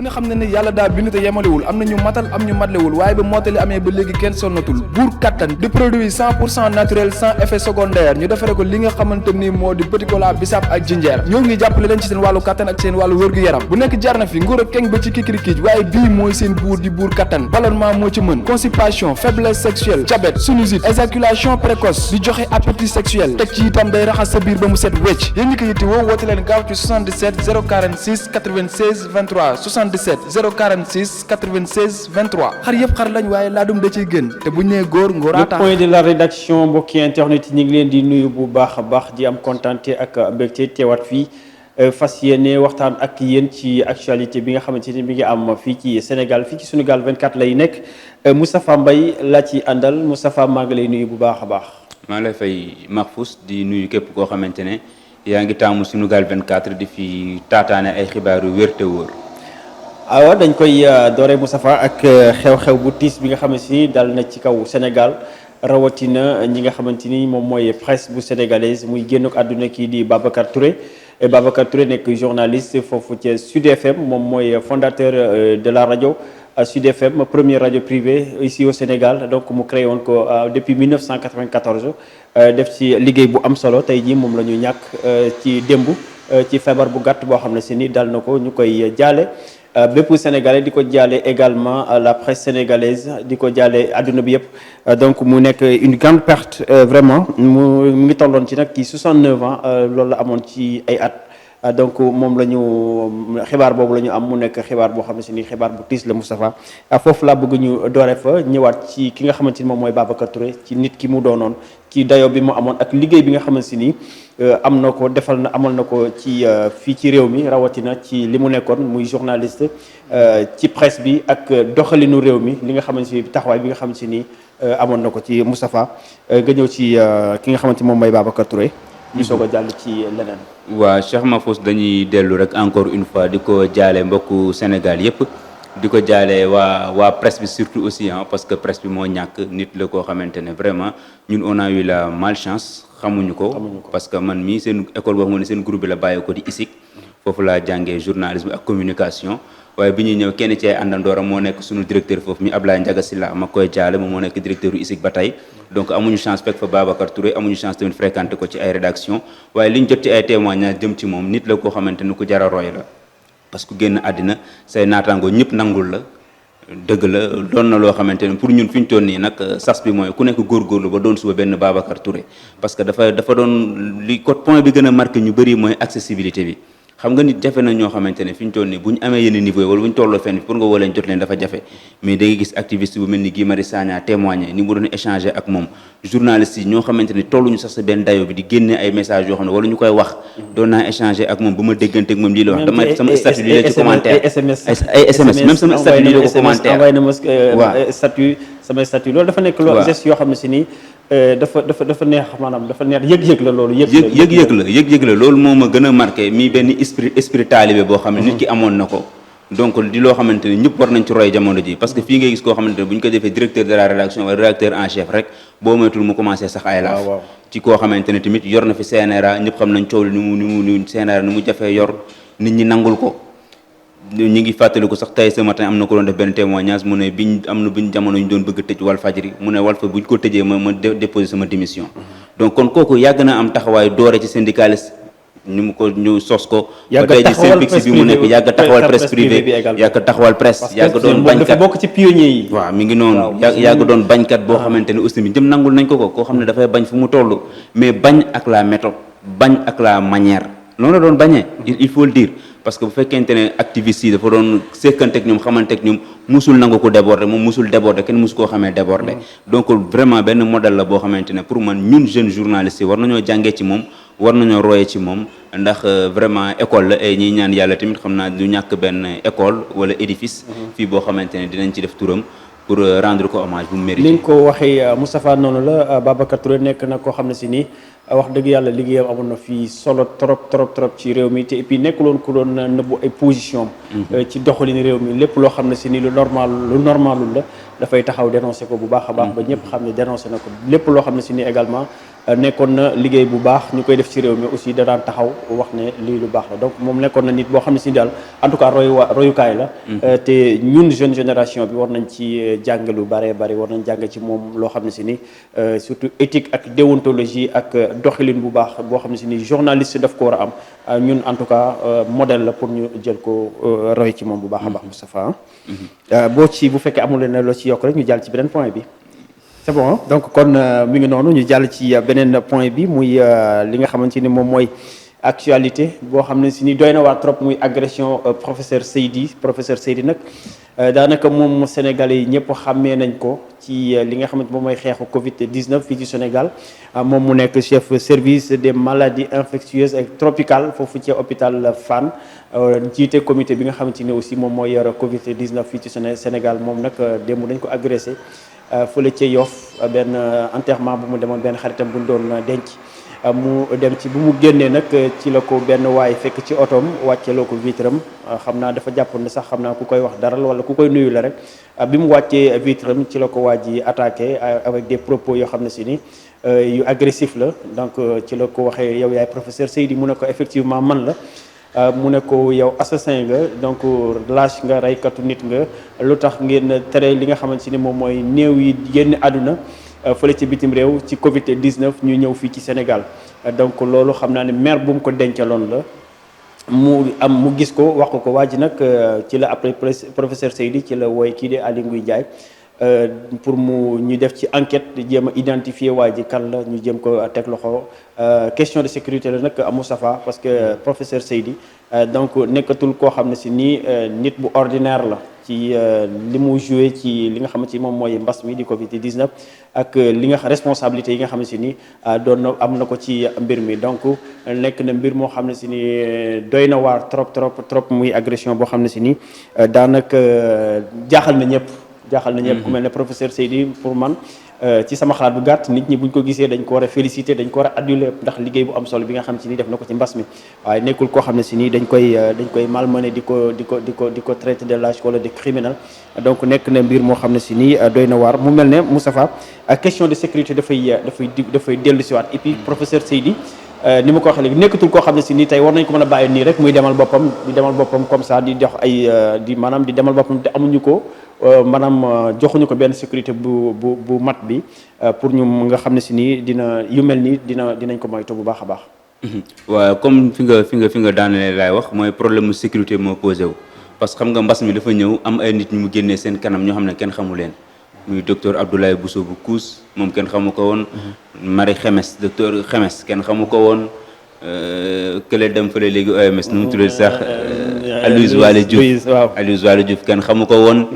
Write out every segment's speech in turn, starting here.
ku ne xam ne ne yàlla daa bind te yemalewul am na ñu matal am ñu matlewul waaye ba mottali amee ba léegi kenn sonnatul buur kattan di produit 100% naturel sans effet secondaire ñu defare ko li nga xamante ni moo di petit cola bisaab ak jinjeer ñoo ngi jàppale leen ci seen wàllu kattan ak seen wàllu wërgu-yaram bu nekk jarna fi nguur ak keng ba ci kikirikiij waaye bii mooy seen buur di buur kattan ballonnement moo ci mën constipation faiblesse sexuelle diabète sinusite éjaculation précoce di joxe appétit sexuel teg ci itam day raxas sa biir ba mu set wecc yéen ñi ko yitte woo woote leen gaaw ci 77 046 96 23 77 046 96 23 xar yëpp xar lañ waaye laadum da ciy gën te bu ñu nee góor ngóoraa tax. le point de la rédaction mbokki internet yi ñu ngi leen di nuyu bu baax a baax di am kontaante ak mbégte teewaat fii fas yéene waxtaan ak yéen ci actualité bi nga xamante ni mi ngi am fii ci Sénégal fii ci Sunugal 24 lay nekk Moustapha Mbaye laa ci àndal Moustapha maa ngi lay nuyu bu baax a baax. maa ngi lay fay Mahfous di nuyu képp koo xamante ne yaa ngi taamu Sunugal 24 di fi taataane ay xibaar yu wér te wóor. waaw dañ koy doore Moustapha ak xew-xew bu tiis bi nga xamante ni dal na ci kaw Sénégal rawatina ñi nga xamante ni moom mooy presse bu sénégalaise muy génn ak àdduna kii di Babacar Touré. Babacar Touré nekk journaliste foofu ci Sud FM moom mooy fondateur de la rajo Sud FM première rajo privée ici au Sénégal donc mu créé woon ko depuis 1994 def ci liggéey bu am solo tey jii moom la ñu ñàkk ci démb ci feebar bu gàtt boo xam ne si ni dal na ko ñu koy jaale bépp sénégalais di ko jaale également la presse sénégalaise di ko jaale àdduna bi yëpp donc mu nekk une grande perte vraiment mu ngi tolloon ci nag ci 69 ans loolu la amoon ci ay at donc moom la ñu xibaar boobu la ñu am mu nekk xibaar boo xam ne si ni xibaar bu tiis la Moustapha foofu laa bëgg ñu doore fa ñëwaat ci ki nga xamante ni moom mooy Babacar Touré ci nit ki mu doonoon ci dayo bi mu amoon ak liggéey bi nga xamante si ni am na ko amal na ko ci fii ci réew mi rawatina ci li mu nekkoon muy journaliste ci presse bi ak doxalinu réew mi li nga xamante ni taxawaay bi nga xamante si ni amoon na ko ci Moustapha nga ñëw ci ki nga xamante moom mooy Babacar Touré ñu soog a jàll ci leneen. waa Cheikh Mahfous dañuy dellu rek encore une fois di ko jaale mbokku Sénégal yëpp di ko jaale waa presse bi surtout aussi parce que presse bi moo ñàkk nit la koo xamante ne vraiment ñun on a eu la malchance xamuñu ko parce que man mii seen école boo xam ne seen groupe bi la bàyyi ko di ISIC foofu laa jàngee journalisme ak communication waaye bi ñuy ñëw kenn ci ay àndandooram moo nekk suñu directeur foofu mi Ablaye Ndiaga Sylla ma koy jaale moom moo nekk directeur u ISIC ba tey donc amuñu chance fekk fa Babacar Touré amuñu chance tamit fréquenté ko ci ay rédaction waaye li ñu jot ci ay témoignages jëm ci moom nit la koo xamante ni ku jar a roy la parce que génn àddina say naataangoo ñëpp nangul la dëgg la doon na loo xamante ne pour ñun fi ñu toll nii nag sas bi mooy ku nekk góorgóorlu ba doon suba benn Babacar Touré parce que dafa doon li code point bi gën a marqué ñu bëri mooy accessibilité bi xam nga nit jafe na ñoo xamante ne fi ñu toll nii bu ñu amee yenn niveau yi wala bu ñu tolloo fenn pour nga woo leen jot leen dafa jafe mais da ngay gis activiste bu mel ni Guy Marius Sagna témoigner ni mu doon échanger ak moom journaliste yi ñoo xamante ne tolluñu sax sa benn dayo bi di génne ay messages yoo xam ne wala ñu koy wax doon naa échanger ak moom ba ma déggante ak moom lii la wax dama sama statut lii la ci commentaire ay SMS même sama statut lii la ko commentaire envoyé na ma statut sama statut loolu dafa nekk loo geste yoo xam ne si nii dafa neex maanaam dafa neex yëg-yëg la loolu yëg-yëg la loolu moo ma gën a marqué mii benn esprit talibé boo xam ne nit ki amoon na ko donc di loo xamante ne ñëpp war nañ ci roy jamono ji parce que fii ngay gis koo xamante ne bu ñu ko defee directeur de la rédaction wala rédacteur en chef rek boo moytul mu commencé sax ay laaf ci koo xamante ne tamit yor na fi CNRA ñëpp xam nañ coow li ni mu CNRA ni mu jafee yor nit ñi nangul ko ñu ngi fàttaliku sax tey ce matin am na ko doon def benn témoignage mu ne biñ jamono ñu doon bëgg tëj Walfadjri mu ne Walf buñ ko tëjee ma déposé sama démission donc kon kooku yàgg na am taxawaay doore ci syndicaliste ñu sos ko ba tey ji Synpics bi mu nekk yàgg taxawal presse privée yàgg taxawal presse yàgg doon bañkat dafa bokk ci pionnier yi waaw mi ngi noonu yàgg doon bañkat boo xamante ne aussi jëm nangul nañ ko koo xam ne dafay bañ fu mu toll mais bañ ak la méthode bañ ak la manière noonu la doon bañee il faut le dire parce que bu fekkente ne activiste yi dafa doon sekkante ak ñoom xamante ak ñoom musul nangu ko déborder moom musul déborder kenn musu koo xamee déborder donc vraiment benn modèle la boo xamante ne pour man ñun jeunes journalistes yi war nañoo jàngee ci moom war nañoo royee ci moom ndax vraiment école la et ñiy ñaan yàlla tamit xam naa du ñàkk benn école wala édifice fii boo xamante ne dinañ ci def turam pour rendre ko hommage bu mu mérité. ni nga ko waxee Moustapha noonu la Babacar Touré nekk na koo xam ne si nii wax dëgg yàlla liggéeyam amoon na fii solo trop ci réew mi te et puis nekkuloon ku doon nëbbu ay position ci doxalin réew mi lépp loo xam ne si nii lu normalul la dafay taxaw dénoncé ko bu baax a baax ba ñëpp xam ne dénoncé na ko lépp loo xam ne si nii également nekkoon na liggéey bu baax ñu koy def ci réew mi aussi da daan taxaw wax ne lii lu baax la donc moom nekkoon na nit boo xam ne si daal en tout cas royukaay la. te ñun jeune génération bi war nañ ci jàng lu bare bari war nañ jàng ci moom loo xam ne si ni surtout éthique ak déontologie ak doxalin bu baax boo xam ne si ni journaliste daf ko war a am ñun en tout cas modèle la pour ñu jël ko roy ci moom bu baax a baax Moustapha. bu fekkee amul leen loo ci yokk rek ñu jàll ci beneen point bi. c'est bon donc kon mi ngi noonu ñu jàll ci beneen point bi muy li nga xamante ni moom mooy actualité boo xam ne si ni doy na waar trop muy agression professeur Seydi nag daanaka moom Sénégalais yi ñëpp xàmmee nañ ko ci li nga xamante moom mooy xeexu Covid-19 fii ci Sénégal moom mu nekk chef service des maladies infectieuses et tropicales foofu ci hôpital Fann jiite comité bi nga xamante ni aussi moom mooy yor Covid-19 fii ci Sénégal moom nag démb dañ ko agressé. fële ca Yoff benn enterrement bu mu demoon benn xaritam bu ñu doon denc mu dem ci bu mu génnee nag ci la ko benn waay fekk ci otoom wàcceeloo ko vitram xam naa dafa jàppoon ne sax xam naa ku koy wax dara wala ku koy nuyu la rek bi mu wàccee vitram ci la ko waa ji attaqué avec des propos yoo xam ne si ni yu agressif la donc ci la ko waxee yow yaay professeur Seydi mu ne ko effectivement man la. mu ne ko yow assassin nga donc lâche nga reykatu nit nga lu tax ngeen tere li nga xamante ni moom mooy néew yi génn àdduna fële ci bitim réew ci Covid-19 ñu ñëw fii ci Sénégal donc loolu xam naa ne maire bu mu ko dencaloon la mu gis ko wax ko waa ji nag ci la après professeur Seydi ci la wooy kii de Aly Ngouille Ndiaye pour ñu def ci enquête jéem a identifier waa ji kan la ñu jéem ko teg loxo question de sécurité la nag Moustapha parce que professeur Seydi donc nekkatul koo xam ne si nii nit bu ordinaire la ci li mu joué ci li nga xamante ni moom mooy mbas mi di Covid-19 ak li nga responsabilité yi nga xam ne si ni doon na am na ko ci mbir mi donc nekk na mbir moo xam ne si ni doy na waar trop muy agression boo xam ne si ni daanaka jaaxal na ñëpp ku mel ne professeur Seydi pour man ci sama xalaat bu gàtt nit ñi buñ ko gisee dañ ko war a féliciter dañ ko war a aduler ndax liggéey bu am solo bi nga xam si ni def na ko ci mbas mi waaye nekkul koo xam ne si nii dañ koy malmené di ko traité de lâche wala de criminel donc nekk na mbir moo xam ne si nii doy na waar mu mel ne Moustapha question de sécurité dafay dellu si waat et puis professeur Seydi ni ma ko waxee léegi nekkatul koo xam ne si nii tey war nañ ko mën a bàyyi nii rek muy demal boppam comme ça di dox di demal boppam te amuñu ko maanaam joxuñu ko benn sécurité bu mat bi pour ñu nga xam ne si nii yu mel nii dinañ ko moytu bu baax a baax. waaw comme fi nga daanelee laay wax mooy problème mu sécurité moo posé wu parce que xam nga mbas mi dafa ñëw am ay nit ñu mu génnee seen kanam ñoo xam ne kenn xamu leen muy docteur Abdoulaye Bousso bu Kous moom kenn xamu ko woon. Marie Xemes docteur Xemes kenn xamu ko woon. kële dem fële léegi OMS nu mu tuddee sax Aloyse Waly Diouf kenn xamu ko woon.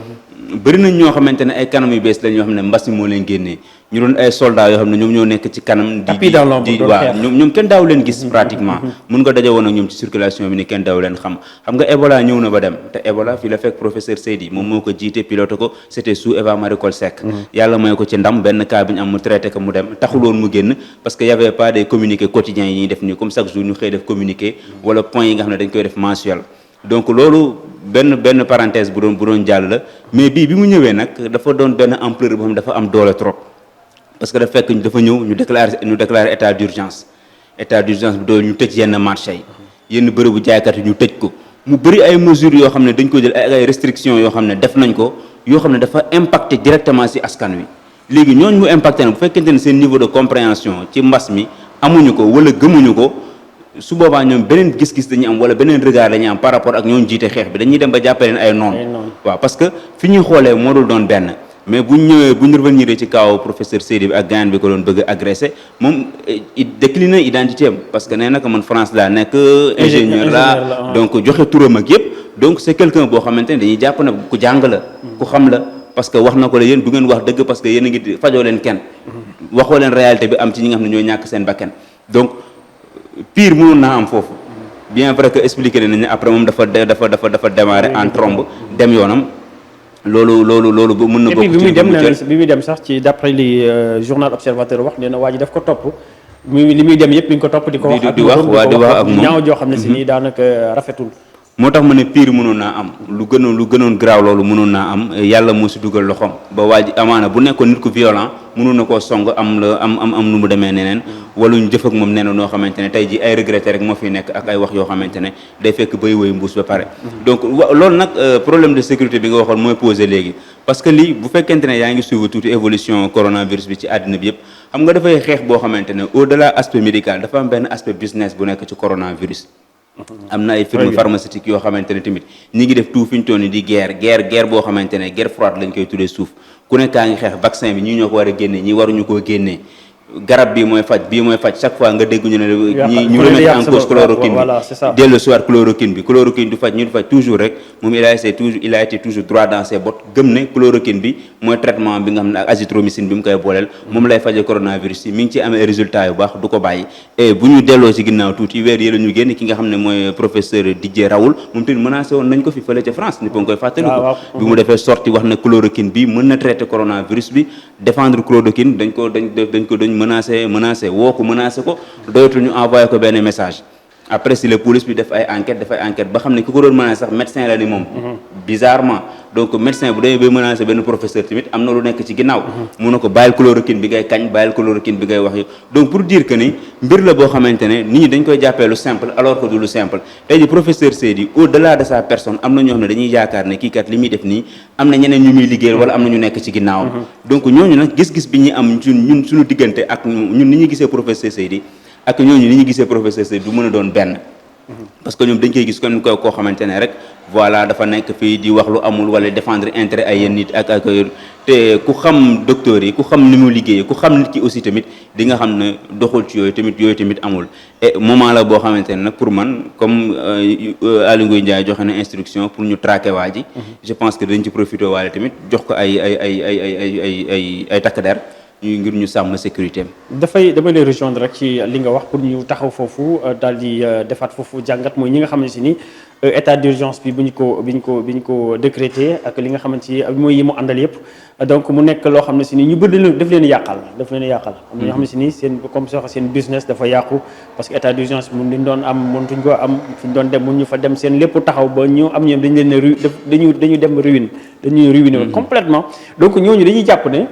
bëri nañ ñoo xamante ne ay kanam yu bees lañ ñoo xam ne mbas mi moo leen génnee ñu doon ay soldats yoo xam ne ñoom ñoo nekk ci kanam di waaw ñoom kenn daaw leen gis pratiquement mun nga daje woon ak ñoom ci circulation bi ni kenn daaw leen xam nga Ebola ñëw na ba dem te Ebola fii la fekk professeur Seydi moom moo ko jiite pilote ko c'était sous Eva Marie Coll Seck yàlla mooy ko ci ndam benn cas bi ñu am mu traité ko mu dem taxul woon mu génn parce que y avait pas des communiqués quotidiens yi ñuy def nii comme chaque jour ñu xëy def communiqué wala point yi nga xam ne dañ koy def mensuel donc loolu benn parenthèse bu doon jàll la mais bi mu ñëwee nag dafa doon benn ampleur boo xam dafa am doole trop parce que dafa fekk dafa ñëw ñu déclarer état d'urgence bi doon ñu tëj yenn marché yi yenn bërëbu jaaykat yi ñu tëj ko mu bëri ay mesures yoo xam ne dañ ko jël ay restrictions yoo xam ne def nañ ko yoo xam ne dafa impacté directement ci askan wi léegi ñooñu mu impacté na bu fekkente ne seen niveau de compréhension ci mbas mi amuñu ko wala gëmuñu ko su boobaa ñoom beneen gis-gis dañuy am wala beneen regard dañuy am par rapport ak ñooñu jiite xeex bi dañuy dem ba jàppale leen ay noonu waaw parce que fi ñuy xoolee moo dul doon benn mais bu ñu revenir ci kaw professeur Seydi bi ak gaañ bi ko doon bëgg a agressé moom décliné identité am parce que nee na ko man France laa nekk ingénieur la donc joxe turam ak yëpp donc c'est quelqu'un boo xamante ne dañuy jàpp na ku jàng la ku xam la parce que wax na ko la yéen du ngeen wax dëgg parce que yéen a ngi fajoo leen kenn waxoo leen réalité bi am ci ñi nga xam ne ñoo ñàkk seen bakkan donc pire mënoon naa am foofu bien vrai que expliqué nañ ne après moom dafa démarrer en trombe dem yoonam loolu ba mën na bokk ci bi muy dem sax ci d'après li journal Observateur wax nee na waa ji daf ko topp li muy dem yëpp bi ñu ko topp di ko wax di wax ak moom ñaaw joo xam ne si nii daanaka rafetul moo tax ma ne pire mënoon naa am lu gënoon garaaw loolu mënoon naa am yàlla moo si dugal loxoom ba waa ji amaana bu nekkoon nit ku violent mënoon na koo song am nu mu demee neneen wala ñu jëf ak moom neneen noo xamante ne tey ji ay regretté rek moo fi nekk ak ay wax yoo xamante ne day fekk bay woy mbuus ba pare donc loolu nag problème de sécurité bi nga waxoon mooy posé léegi parce que lii bu fekkente ne yaa ngi suivre tuuti évolution coronavirus bi ci àddina bi yëpp xam nga dafay xeex boo xamante ne au delà aspect médical dafa am benn aspect business bu nekk ci coronavirus am na ay firme pharmaceutique yoo xamante ne tamit ñi ngi def tout fi ñu toll ni di guerre boo xamante ne guerre froide lañ koy tuddee suuf ku nekkaa ngi xeex vaccin bi ñii ñoo ko war a génnee ñii waruñu koo génnee garab bii mooy faj chaque fois nga dégg ñu ne ñu remettre en cause chloroquine bi dellu soir chloroquine du faj toujours rek moom il a été toujours droit dans ses bottes gëm ne chloroquine bi mooy traitement bi nga xam ne ak azithromycine bi mu koy booleel moom lay faje coronavirus yi mi ngi ci amee résultat yu baax du ko bàyyi et bu ñu delloo ci ginnaaw tuuti weer yi la ñu génn ki nga xam ne mooy professeur Didier Raoult moom tamit menacé woon nañ ko fi fële ca France ni ko koy fàttali ko bi mu defee sorti wax na chloroquine bi mën na traiter coronavirus bi défendre chloroquine dañ ko menacé woo ko menacé ko doyatul ñu envoyé ko benn message après si la police bi def ay enquête ba xam ne ki ko doon menacé sax médecin la ni moom bizarrement donc médecin bu demee bay menacé benn professeur tamit am na lu nekk ci ginnaaw mun na ko bàyyil chloroquine bi ngay kañ bàyyil chloroquine bi ngay wax yi donc pour dire que ni mbir la boo xamante ne nit ñi dañ koy jàppee lu simple alors que du lu simple tey ji professeur Seydi au delà de sa personne am na ñoo xam ne dañuy yaakaar ne kii kat li muy def nii am na ñeneen ñu muy liggéeyal wala am na ñu nekk ci ginnaawam donc ñooñu nag gis-gis bi ñuy am ñun suñu diggante ak ñun ni ñuy gisee professeur Seydi ak ñooñu ni ñu gisee professeur Seydi du mën a doon benn parce que ñoom dañ koy gis comme koo xamante ne rek voilà dafa nekk fii di wax lu amul wala défendre intérêt ay yenn nit ak te ku xam docteur yi ku xam ni mu liggéeyee ku xam nit ki aussi tamit di nga xam ne doxul ci yooyu tamit amul et moment la boo xamante ne nag pour man comme Aly Ngouille Ndiaye joxe na instruction pour ñu traquer waa ji je pense que dañ ci profité waale tamit jox ko ay takk der ngir ñu sàmm sécurité am. damay lay rejoindre rek ci li nga wax pour ñu taxaw foofu daal di defaat foofu jàngat mooy ñi nga xamante ni état d'urgence bi bi ñu ko décrété ak li nga xamante ni mooy yi mu àndal yëpp donc mu nekk loo xam ne si ni ñu bëri daf leen yàqal am na ñoo xam ne si ni seen comme soo seen business dafa yàqu parce que état d'urgence mun liñ doon am mëntuñ ko am fi ñu doon dem mun ñu fa dem seen lépp taxaw ba ñu am ñoom dañu leen dañu dem ruine dañuy ruiner complètement donc ñooñu dañuy jàpp ne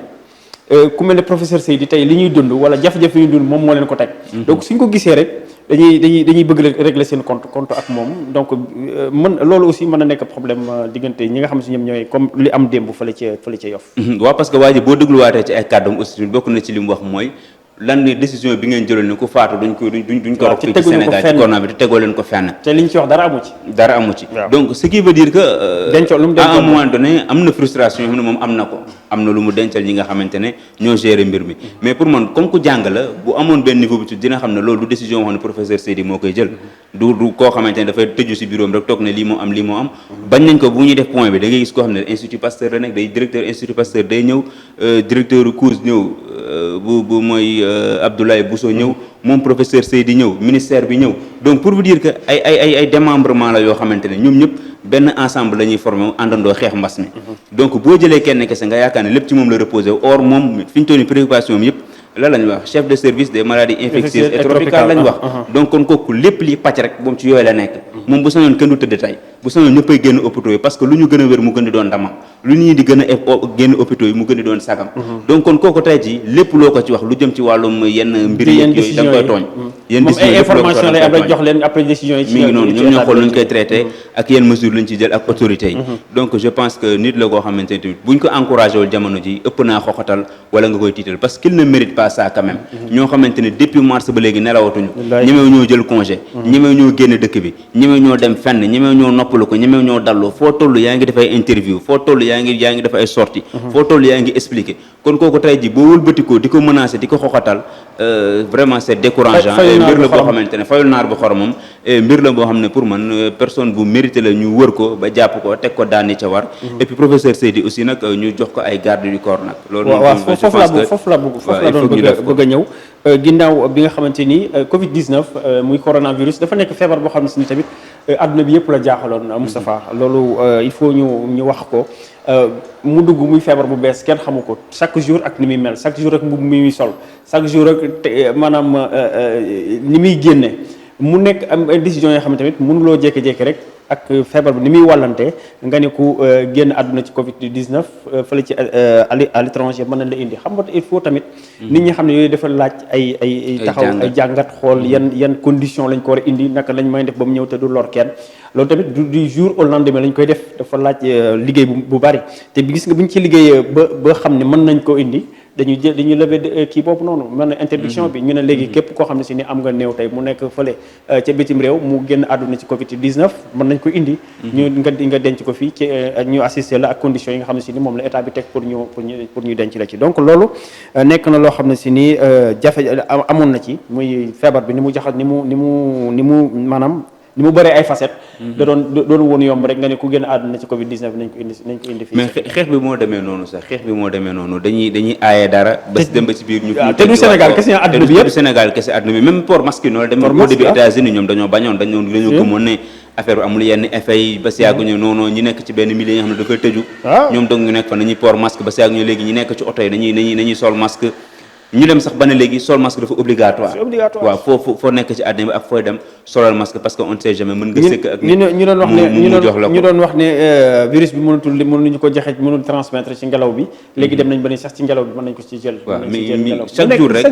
ku mel ne professeur Seydi tey li ñuy dund wala jafe-jafe yu dund moom moo leen ko teg donc suñ ko gisee rek dañuy bëgg régler seen compte ak moom donc loolu aussi mën na nekk problème diggante ñi nga xam si ñoom ñooy comme li am démb fële ca Yoff waaw parce que waa ji boo dégluwaatee ci ay kàddoom aussi bokk na ci li mu wax mooy lan ni décision bi ngeen jëloon ne ku faatu duñ ko rok fii ci Sénégal ci corona bi te tegoo leen ko fenn te liñ ci wax dara amu ci donc ce qui veut dire que à un moment donné am na frustration yoo xam ne moom am na ko am na lu mu dencal ñi nga xamante ne ñoo gérer mbir mi mais pour man comme ku jàng la bu amoon benn niveau bi dina xam ne loolu du décision wax ne professeur Seydi moo koy jël du koo xamante ne dafay tëju si bureau rek toog ne lii moo am bañ nañ ko bu ñuy def point bi da ngay gis koo xam ne Institut Pasteur la nekk day directeur Institut Pasteur day ñëw directeur COUS ñëw bu mooy Abdoulaye Bousso ñëw moom professeur Seydi ñëw ministère bi ñëw donc pour vous dire que ay démembrement la yoo xamante ne ñoom ñëpp benn ensemble la ñuy formé àndandoo xeex mbas mi donc boo jëlee kenn kese nga yaakaar ne lépp ci moom la reposé or moom fi ñu toll nii préoccupation mi yëpp la lañ wax chef de service des maladies infectieuses et tropicales lañ wax donc kon kooku lépp li pàcc rek moom ci yooyu la nekk moom bu sañoon kenn du tëdd tey bu sañoon ñëppay génn hôpitaux yi parce que lu ñu gën a wér mu gën di doon ndamam lu ñuy di gën a génn hôpitaux yi mu gën di doon sagam donc kon kooku tey ji lépp loo ko ci wax lu jëm ci wàllum yenn mbir yooyu da nga koy tooñ yenn décision information lay am rek jox leen après décision yi mi ngi noonu ñoom ñoo xool lu ñu koy traité ak yenn mesures lañ ci jël ak autorités yi donc je pense que nit la koo xamante ne tamit buñ ko encouragé wul jamono ji ëpp naa xoxatal wala nga koy tiital parce qu'il ne mérite pas ça quand même ñoo xamante ne depuis mars ba léegi nelawatuñu ñemew ñoo jël congé ñemew ñoo génn dëkk bi ñemew ñoo dem fenn ñemew ñoo noppalu ko ñemew ñoo dallu foo toll yaa ngi def ay interview foo toll yaa ngi def ay sortie foo toll yaa ngi expliqué kon kooku tey ji boo wëlbatikoo di ko menacé di ko xoxatal vraiment c'est décourageant mbir la boo xamante ne fayul naar bu xor moom mbir la boo xam ne pour man personne bu mérité la ñu wër ko ba jàpp ko teg ko daani ca war et puis professeur Seydi aussi nag ñu jox ko ay garde du corps nag loolu foofu la doon bëgg a ñëw ginnaaw bi nga xamante ni Covid 19 muy coronavirus dafa nekk feebar boo xam ne si ni tamit adduna bi yëpp la jaaxaloon Moustapha loolu il faut ñu wax ko mu dugg muy feebar bu bees kenn xamu ko chaque jour ak ni muy mel chaque jour ak mbubb mi muy sol chaque jour ak maanaam ni muy génne mu nekk am ay décisions yoo xam ne tamit mënuloo jékki-jékki rek ak feebar bi ni muy wàllante nga ne ku génn àdduna ci Covid 19 fële ci à l'étranger mën na la indi xam nga il faut tamit. nit ñi xam ne yooyu dafa laaj ay taxaw ay jàngat xool yan condition lañ ko war a indi naka lañ may def ba mu ñëw te du lor kenn loolu tamit du jour au lendemain lañ koy def dafa laaj liggéey bu bari te bi gis nga bu ñu ci liggéeyee ba xam ne mën nañ koo indi. dañuy lever kii boobu noonu mën na interdiction bi ñu ne léegi képp koo xam ne si ni am nga néew tey mu nekk fële ca bitim réew mu génn àdduna ci Covid 19 mën nañ ko indi. nga denc ko fii ci ñu assister la ak conditions yi nga xam ne si ni moom la état bi teg pour ñu denc la ci donc loolu nekk na loo xam ne si ni jafe amoon na ci muy feebar bi ni mu jaxas ni mu maanaam. ni mu bëree ay facettes. da doon woon yomb rek nga ne ku génn àdduna ci Covid 19 nañ ko indi fii. mais xeex bi moo demee noonu sax dañuy aaye dara. ba si dem ba si biir ñu. te du Sénégal kese àdduna bi yëpp te du Sénégal kese àdduna bi même port masque noonu demee au début États-Unis ñoom dañoo bañoon dañoo gëmoon ne affaire bi amul yenn effet yi ba si yàgg ñu noonu ñi nekk ci benn milieu yi nga xam ne dafay tëju. ñoom donc ñu nekk fa nañuy port masque ba si yàgg ñu léegi ñi nekk ci oto yi nañuy sol masque. ñu dem sax ba ne léegi sol masque dafa obligatoire. waaw foo nekk ci àddina bi ak fooy dem solal masque parce que on ne sait jamais mën nga sëkk ak ñu doon wax ne virus bi mënuñu ko joxe mënul transmettre ci ngelaw bi léegi dem nañ ba ne sax ci ngelaw bi mën nañ ko ci jël. waaw mais chaque jour rek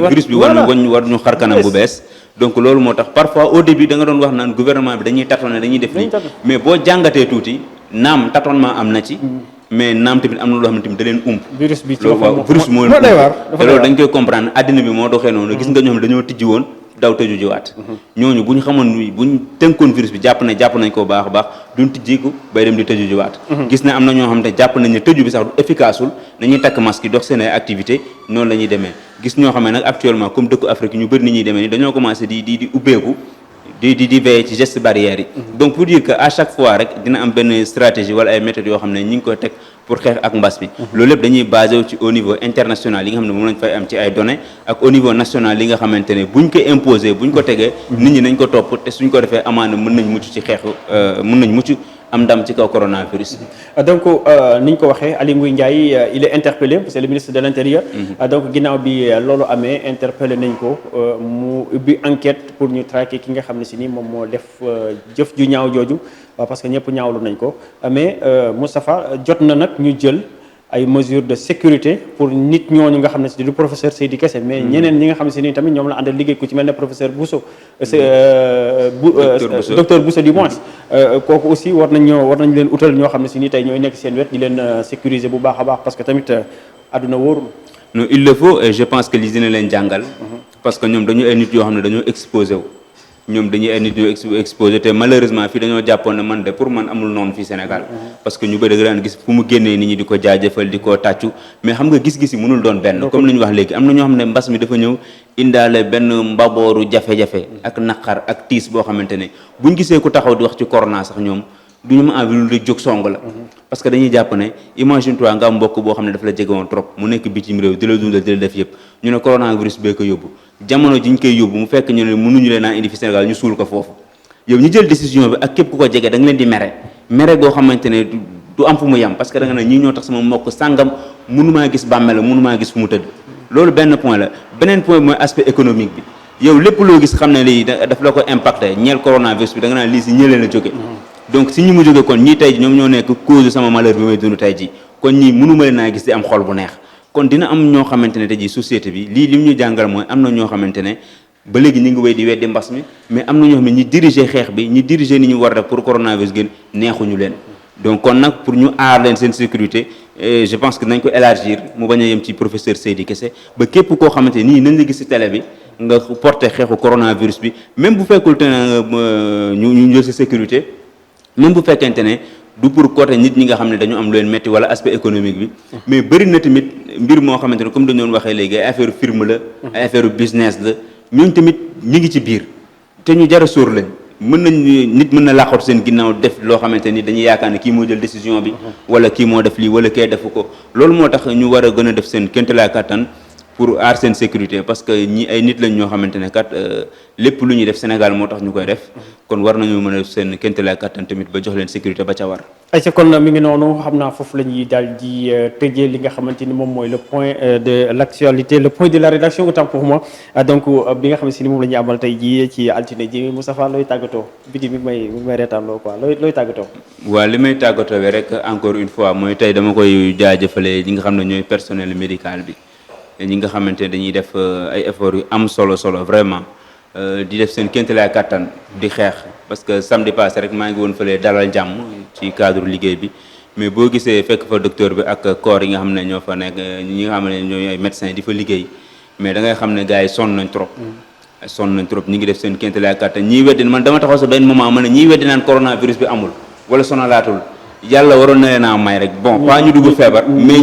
virus bi war ñu xar kanam bu bees. donc loolu moo tax parfois au début da nga doon wax naan gouvernement bi dañuy tâtonner dañuy def lii mais boo jàngatee tuuti naam tâtonnement am na ci mais naam tamit am na loo xamante ni da leen ump. virus bi virus moo leen ump te loolu dañ koy comprendre addina bi moo doxee noonu. gis nga ñoom dañoo tijji woon daw tëju jiwaat. ñooñu bu ñu xamoon bu ñu tënkoon virus bi jàpp nañ ko baax a baax duñ tijjiku bay dem di tëju jiwaat. gis na am na ñoo xam ne jàpp nañ ne tëju bi sax du efficaceul nañuy takk masque yi dox seen ay activité noonu la ñuy demee gis ñoo xam ne nag actuellement comme dëkku Afrique ñu bëri ni ñuy demee ni dañoo commencé di ubbeeku di veiller ci gestes barrières yi. donc pour dire que à chaque fois rek dina am benn stratégie wala ay méthodes yoo xam ne ñi ngi koy teg pour xeex ak mbas bi. loolu lépp dañuy basé wu ci au niveau international yi nga xam ne moom lañ fay am ci ay données ak au niveau national yi nga xamante ne buñ ko imposer buñ ko tegee. nit ñi nañ ko topp te suñ ko defee amaana mën nañ mucc ci xeexu mën nañ mucc am ndam ci kaw coronavirus. donc ni ñu ko waxee Aly Ngouille Ndiaye il est interpellé c'est le ministre de l'Intérieur. donc ginnaaw bi loolu amee interpellé nañ ko mu ubbi enquête pour ñu traquer ki nga xam ne si ni moom moo def jëf ju ñaaw jooju parce que ñëpp ñaawlu nañ ko mais Moustapha jot na nag ñu jël ay mesures de sécurité pour nit ñooñu nga xam ne si du professeur Seydi kese mais ñeneen ñi nga xam ne si ni tamit ñoom la àndal liggéey ku ci mel ne professeur Bousso docteur Bousso du moins kooku aussi war nañ leen utal ñoo xam ne si ni tey ñooy nekk seen wet di leen sécuriser bu baax a baax parce que tamit àdduna wóorul. non il le faut et je pense que li dina leen jàngal parce que ñoom dañu ay nit yoo xam ne dañoo exposé wu ñoom dañuy ay nit yoo exposé te malheureusement fii dañoo jàppoon ne man de pour man amul noonu fii Sénégal parce que ñu bëri da nga daan gis fu mu génnee nit ñi di ko jaajëfal di ko tàccu mais xam nga gis-gis yi mënul doon benn comme li ñu wax léegi am na ñoo xam ne mbas mi dafa ñëw indaale benn mbabooru jafe-jafe ak naqar ak tiis boo xamante ne buñ gisee ku taxaw di wax ci corona sax ñoom du ñu ma envie lu di jóg song la parce que dañuy jàpp ne imagine toi nga am mbokk boo xam ne dafa la jege woon trop mu nekk bitim réew di la dundal di la def yëpp ñu ne coronavirus bee ko yóbbu jamono ji ñu koy yóbbu mu fekk ñu ne mënuñu leen a indi fi Sénégal ñu suul ko foofu yow ñu jël décision bi ak képp ku ko jege da nga leen di mere goo xamante ne du am fu mu yem parce que da nga ne ñii ñoo tax sama mbokk sàngam mënumaa gis bàmmeel la mënumaa gis fu mu tëdd loolu benn point la beneen point mooy aspect économique bi yow lépp loo gis xam ne lii daf la ko impacté ñeel coronavirus bi da nga naan lii si ñëlee la jóge donc si ñu mu jóge kon ñii tey ji ñoom ñoo nekk cause sama malheur bi may dund tey ji kon ñii mënuma leen naa gis di am xol bu neex kon dina am ñoo xamante ne tey ji société bi lii li ñu jàngal mooy am na ñoo xamante ne ba léegi ñu ngi wéy di weddi mbas mi mais am na ñoo xam ne ñi diriger xeex bi ñi diriger ni ñu war a def pour coronavirus gën neexuñu leen donc kon nag pour ñu aar leen seen sécurité je pense que nañ ko élargir mu bañ a yem ci professeur Seydi kese ba képp koo xamante nii nañ la gis ci télé bi nga porté xeexu coronavirus bi même bu fekkul te ñu jël sa sécurité même bu fekkente ne du pour côté nit ñi nga xam ne dañu am lu leen métti wala aspect économique bi mais bëri na tamit mbir moo xamante ne comme dañu doon waxee léegi ay affaire firme la ay affaire business la ñooñu tamit ñi ngi ci biir te ñu jar a sóor lañ nit mën na làqatu seen ginnaaw def loo xamante ni dañuy yaakaar ne kii moo jël décision bi wala kii moo def lii wala kee defu ko loolu moo tax ñu war a gën a def seen kéemtalaay kattan pour aar seen sécurité parce que ñi ay nit lañ ñoo xamante ne kat lépp lu ñuy def Sénégal moo tax ñu koy def kon war nañu mën a seen kéemtalaay kattan tamit ba jox leen sécurité ba ca war. ayca kon mi ngi noonu xam naa foofu la ñuy daal di tëjee li nga xamante ni moom mooy le point de l'actualité le point de la rédaction autant pour moi donc bi nga xamante ni moom la ñuy amal tey jii ci altine ji Moustapha looy tàggatoo biti mi ngi may reetaanloo quoi looy tàggatoo. waaw li may tàggatoo rek encore une fois mooy tey dama koy jaajëfale ñi nga xam ne ñooy personnel médical bi ñi nga xamante ne dañuy def ay efforts yu am solo vraiment. di def seen kéemtalaay kattan di xeex parce que samedi passé rek maa ngi woon fële dalal jàmm ci cadre liggéey bi mais boo gisee fekk fa docteur bi ak corps yi nga xam ne ñoo fa nekk ñi nga xam ne ñooy ay médecins di fa liggéey mais da ngay xam ne gars yi sonn nañ trop ñi ngi def seen kéemtalaay kattan ñiy weddi man dama taxaw sa benn moment ma ne ñiy weddi naan coronavirus bi amul wala sonalaatul yàlla waroon na leen a may rek bon pas ñu dugg feebar mais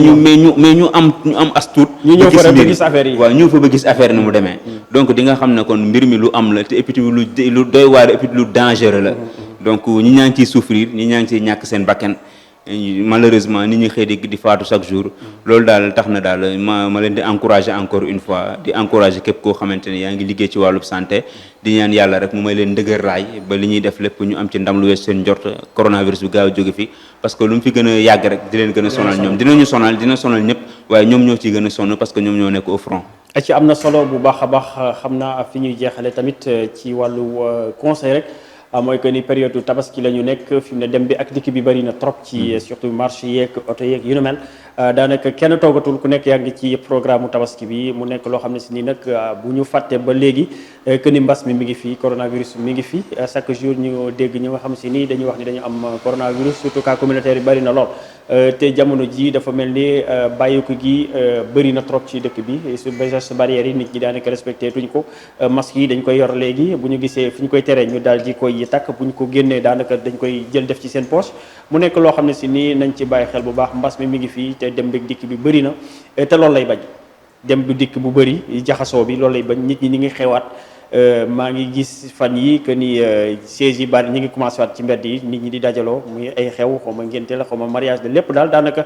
ñu am as tuut ñu ñëw fa ba gis affaire yi waaw ñëw fa ba gis affaire ni mu demee donc di nga xam ne kon mbir mi lu am la te et puis lu doy waar et puis lu dangereux la donc ñi ñaa ngi ciy souffrir ñi ñaa ngi ciy ñàkk seen bakken malheureusement nit ñi xëy di faatu chaque jour loolu daal tax na daal ma leen di encourager encore une fois di encourager képp koo xamante ne yaa ngi liggéey ci wàllub santé di ñaan yàlla rek mu may leen dëgër raay ba li ñuy def lépp ñu am ci ndam lu wees seen njort coronavirus bi gaaw a jóge fi parce que lu mu fi gën a yàgg rek di leen gën a sonal ñoom dina sonal ñëpp waaye ñoom ñoo ciy gën a sonn parce que ñoom ñoo nekk au front. ci am na solo bu baax a baax xam naa fi ñuy jeexale tamit ci wàllu conseil rek mooy que ni période tabaski la ñu nekk fi mu ne dem bi ak dikk bi bari na trop ci surtout marché yeeg oto yeeg yu nu mel daanaka kenn toogatul ku nekk yaa ngi ci programme tabaski bi mu nekk loo xam ne si nii nag bu ñu fàtte ba léegi que ni mbas mi ngi fi coronavirus mi ngi fi chaque jour ñu dégg ñi nga xam si nii dañuy wax ni dañu am coronavirus surtout cas communautaire yi bari na lool te jamono ji dafa mel ni bàyyiku gi bëri na trop ci dëkk bi su gestes barrières yi nit ñi daanaka respecté tuñ ko masque yi dañ koy yor léegi bu ñu gisee fi ñu koy teree ñu daal di koy takk bu ñu ko génnee daanaka dañ koy jël def ci seen poche mu nekk loo xam ne si nii nañ ci bàyyi xel bu baax mbas mi ngi fii te dem beeg dikk bi bëri na te loolu lay bañ dem bu dikk bu bëri jaxasoo bi loolu lay bañ nit ñi ngi xewaat maa ngi gis fan yi que ni sièges yi bari ñi ngi commencé waat ci mbedd yi nit ñi di dajaloo muy ay xew xaw ma ngénte la xaw ma mariage de lépp daal daanaka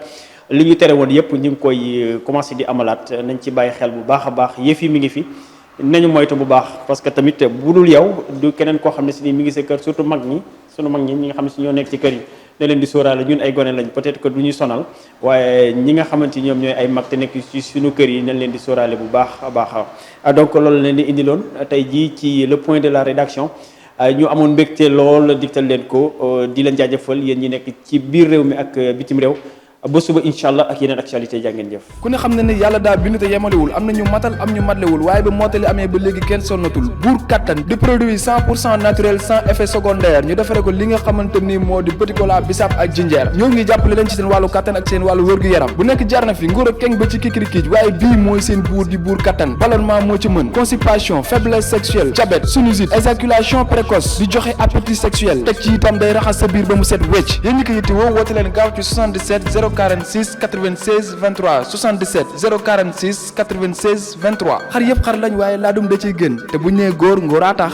li ñu tere woon yëpp ñu ngi koy commencé di amalaat nañ ci bàyyi xel bu baax a baax yëf yi mi ngi fi nañu moytu bu baax parce que tamit bu dul yow du keneen koo xam ne si nii mi ngi sa kër surtout mag ñi sunu mag ñi nga xam ne si ñoo nekk ci kër yi ne leen di sóoraale ñun ay gone lañ peut-être que du ñu sonal waaye ñi nga xamante ñoom ñooy ay mag te nekk ci suñu kër yi nañ leen di sóoraale bu baax a baax donc loolu leen di indiloon tey jii ci le point de la rédaction ñu amoon mbégte lool digtal leen ko di leen jaajëfal yéen ñi nekk ci biir réew mi ak bitim réew ba suba incha allah ak yeneen actualité jàngeen jëf. ku ne xam na ne yàlla daa bind te yemalewul am na ñu matal am ñu matlewul waaye ba mottali amee ba léegi kenn sonnatul buur kattan di produit 100% naturel sans effet secondaire ñu defare ko li nga xamante ni moo di petit cola bisaab ak jinjeer ñoo ngi jàppale leen ci seen wàllu kattan ak seen wàllu wërgu-yaram bu nekk jar na fi nguur ak keng ba ci kikirikiij waaye bii mooy seen buur di buur kattan ballonnement moo ci mën constipation faiblesse sexuelle diabète sinusite éjaculation précoce di joxe appétit sexuel teg ci itam day raxas sa biir ba mu set wecc yéen ñi ko yitte woo woote leen gaaw ci 77 046 96 23 77 046 96 23 xar yëpp xar lañ waaye laadum da ciy gën te bu ñu nee góor ngóoraa tax